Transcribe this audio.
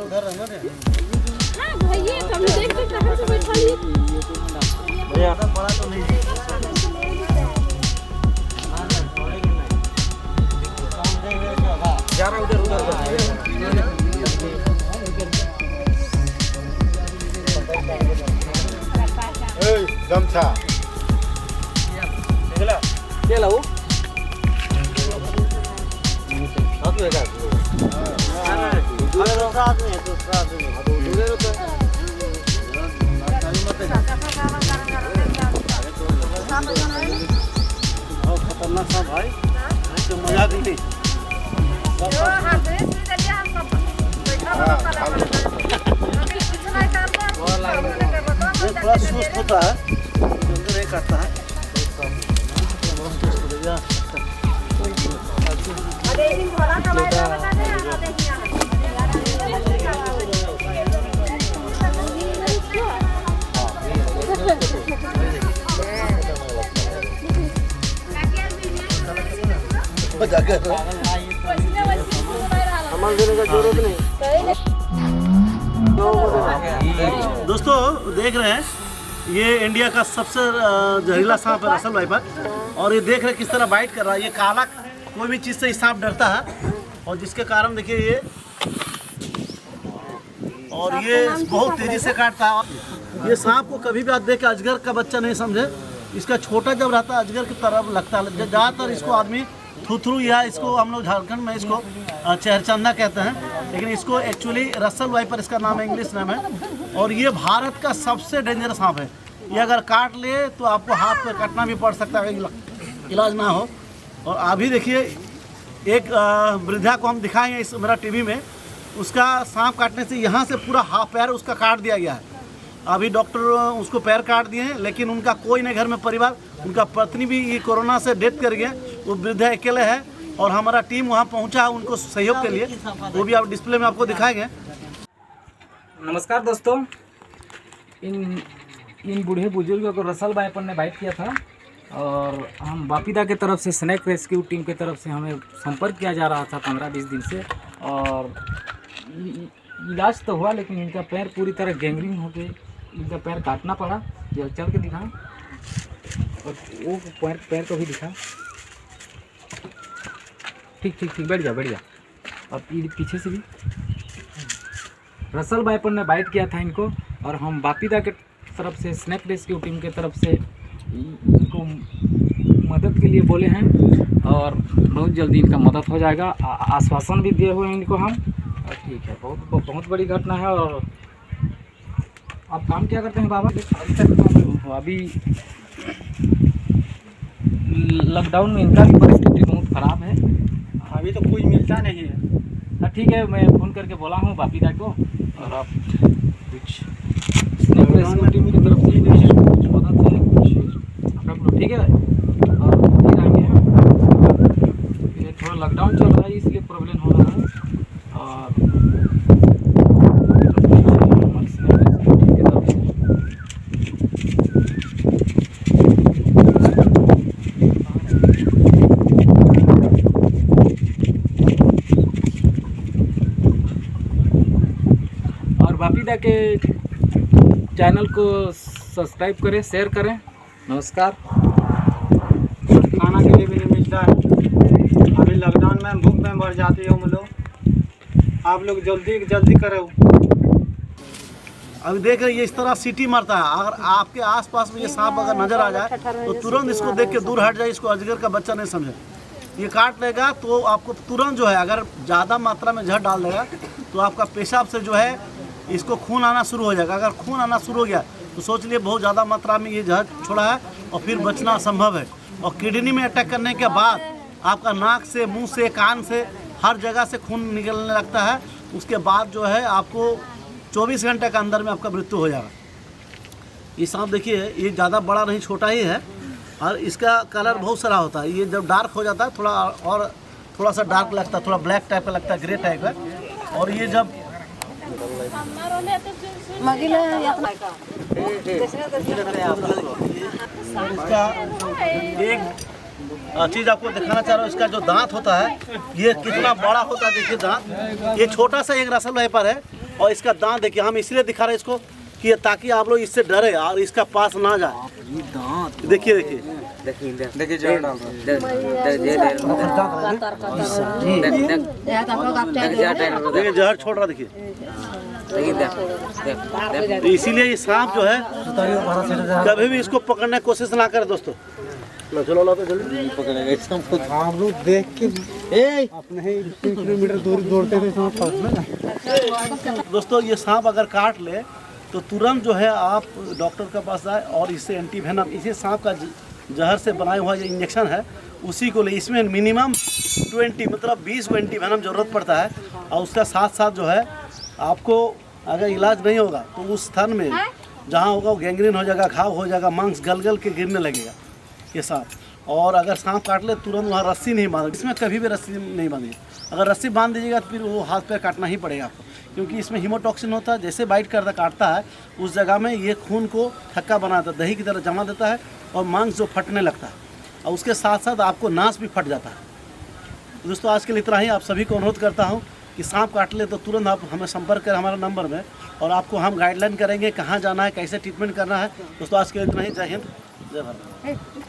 उधर रहना रे भैया हम देख के कहां से बैठा लिए भैया बड़ा तो नहीं यार उधर ए गमछा चला चला वो हाथ में लगा दूसरा आदमी खतरनाक सा भाई तो मजाक नहीं थोड़ा सुस्त होता है जल्दी नहीं करता है दोस्तों देख रहे हैं ये इंडिया का सबसे जहरीला सांप है रसल वाइपर और ये देख रहे हैं किस तरह बाइट कर रहा है। ये काला कोई भी चीज़ से सांप डरता है और जिसके कारण देखिए ये और ये बहुत तेजी से काटता है। ये सांप को कभी भी आप देख के अजगर का बच्चा नहीं समझे, इसका छोटा जब रहता है अजगर की तरफ लगता है। ज़्यादातर इसको आदमी थुथरू या इसको हम लोग झारखंड में इसको चेहरचंदा कहते हैं, लेकिन इसको एक्चुअली रसल वाइपर इसका नाम है, इंग्लिश नाम है। और ये भारत का सबसे डेंजरस सांप है। ये अगर काट ले तो आपको हाथ पे कटना भी पड़ सकता है, इलाज ना हो। और अभी देखिए एक वृद्धा को हम दिखाएंगे इस मेरा टीवी में, उसका सांप काटने से यहाँ से पूरा हाथ पैर उसका काट दिया गया है। अभी डॉक्टर उसको पैर काट दिए हैं, लेकिन उनका कोई नहीं घर में परिवार, उनका पत्नी भी ये कोरोना से डेथ कर गए, वो वृद्धा अकेले है और हमारा टीम वहाँ पहुँचा है उनको सहयोग के लिए, वो भी आप डिस्प्ले में आपको दिखाएंगे। नमस्कार दोस्तों, इन बूढ़े बुजुर्गों को रसल वाइपर ने बाइट किया था और हम वापीदा के तरफ से स्नैक रेस्क्यू टीम की तरफ से हमें संपर्क किया जा रहा था 15-20 दिन से और इलाज तो हुआ, लेकिन इनका पैर पूरी तरह गैंग्रीन हो गए, इनका पैर काटना पड़ा। जो चल के दिखा और वो पैर को भी दिखा। ठीक बैठ जा और पीछे से भी रसल वाइपर ने बाइट किया था इनको और हम वापीदा के तरफ से स्नैक रेस्क्यू टीम के तरफ से इनको मदद के लिए बोले हैं और बहुत जल्दी इनका मदद हो जाएगा। आश्वासन भी दिए हुए हैं इनको हम। और ठीक है, बहुत बड़ी घटना है। और आप काम क्या करते हैं बाबा? अभी लॉकडाउन में इनका भी परिस्थिति बहुत ख़राब है, अभी तो कोई मिलता नहीं है। ठीक है, मैं फ़ोन करके बोला हूँ वापीदा को और आप कुछ स्नैक रेस्क्यू टीम की तरफ से कुछ मदद है कुछ, ठीक है। और फिर आएंगे हम, थोड़ा लॉकडाउन चल रहा है इसलिए प्रॉब्लम हो रहा है। और वापीदा के चैनल को सब्सक्राइब करें, शेयर करें। नमस्कार। खाना के लिए भी नहीं मिलता है, अभी लॉकडाउन में भूख में मर जाते हो हम लोग। आप लोग जल्दी करो। अभी देख रहे ये इस तरह सीटी मारता है। अगर आपके आसपास में ये सांप अगर नजर आ जाए तो तुरंत इसको देख के दूर हट जाए। इसको अजगर का बच्चा नहीं समझे, ये काट लेगा तो आपको तुरंत जो है, अगर ज़्यादा मात्रा में जहर डाल देगा तो आपका पेशाब से जो है इसको खून आना शुरू हो जाएगा। अगर खून आना शुरू हो गया तो सोच लिए बहुत ज़्यादा मात्रा में ये जहर छोड़ा है और फिर बचना असंभव है। और किडनी में अटैक करने के बाद आपका नाक से, मुंह से, कान से, हर जगह से खून निकलने लगता है। उसके बाद जो है आपको 24 घंटे के अंदर में आपका मृत्यु हो जाएगा। ये सांप देखिए, ये ज़्यादा बड़ा नहीं, छोटा ही है और इसका कलर बहुत सारा होता है। ये जब डार्क हो जाता है थोड़ा सा डार्क लगता है, थोड़ा ब्लैक टाइप का लगता है, ग्रे टाइप का। और ये जब इसका एक चीज़ आपको दिखाना चाह रहा हूँ, इसका जो दांत होता है ये कितना बड़ा होता है। देखिए दांत, ये छोटा सा एक रसल वेपर है और इसका दांत देखिए। हम इसलिए दिखा रहे हैं इसको कि ताकि आप लोग इससे डरे और इसका पास ना जाए। दांत देखिए देखिए देखिए जहर डाल देखिए जहर छोड़ रहा देखिए। तो इसीलिए ये सांप जो है कभी भी इसको पकड़ने की कोशिश ना करें दोस्तों। चलो लो तो जल्दी पकड़ेगा इसको खुद। हम लोग देख के अपने ही 3 किलोमीटर दूर दौड़ते थे सांप काटने। दोस्तों ये सांप अगर काट ले तो तुरंत जो है आप डॉक्टर के पास जाए और इससे एंटीवेनम, इसे सांप का जहर से बनाया हुआ जो इंजेक्शन है उसी को ले। इसमें मिनिमम 20 मतलब 20 को एंटीवेनम ज़रूरत पड़ता है। और उसका साथ साथ जो है आपको अगर इलाज नहीं होगा तो उस स्थान में जहाँ होगा वो गैंग्रीन हो जाएगा, घाव हो जाएगा, मांस गल गल के गिरने लगेगा ये सांप। और अगर सांप काट ले तुरंत वहाँ रस्सी नहीं बांध, इसमें कभी भी रस्सी नहीं बांधिए। अगर रस्सी बांध दीजिएगा तो फिर वो हाथ पैर काटना ही पड़ेगा आपको, क्योंकि इसमें हीमोटॉक्सिन होता है। जैसे बाइट करता काटता है उस जगह में ये खून को थक्का बनाता है, दही की तरह जमा देता है और मांस जो फटने लगता है और उसके साथ साथ आपको नास भी फट जाता है। दोस्तों आज के लिए इतना ही। आप सभी को अनुरोध करता हूँ कि सांप काट ले तो तुरंत आप हमें संपर्क करें हमारे नंबर में और आपको हम गाइडलाइन करेंगे कहाँ जाना है, कैसे ट्रीटमेंट करना है। दोस्तों आज के लिए इतना ही। जय हिंद, जय भारत।